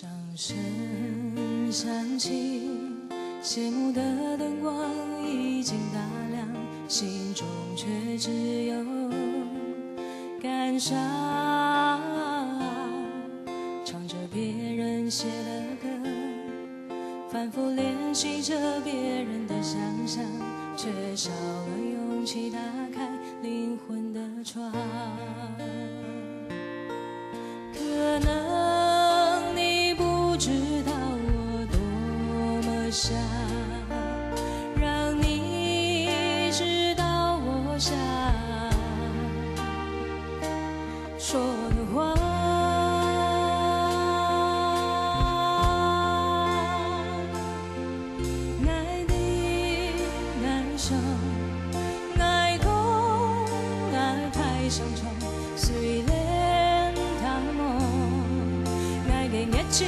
掌声响起，谢幕的灯光已经打亮，心中却只有感伤。唱着别人写的歌，反复练习着别人的想象，却少了勇气打开灵魂的窗。可能你不知道我多么想让你知道我想说的话。爱你爱上爱共爱太相重，虽然淡漠愛嘅一千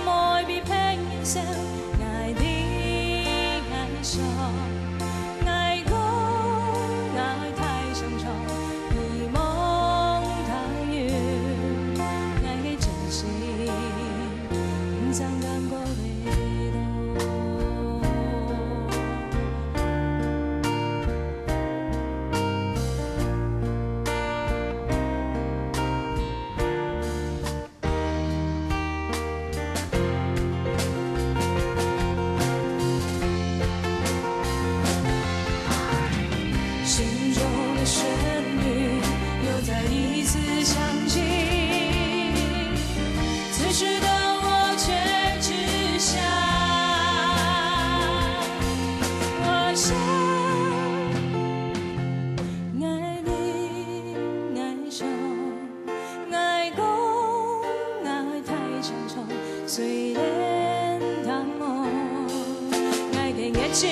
愛別拼現實，愛的愛傻，愛高愛太相重，遺忘太遠，愛嘅真心唔曾感覺味道。心中的旋律又再一次响起，此时的我却只想，我想愛你愛上愛共愛太相重，雖然淡漠愛嘅一切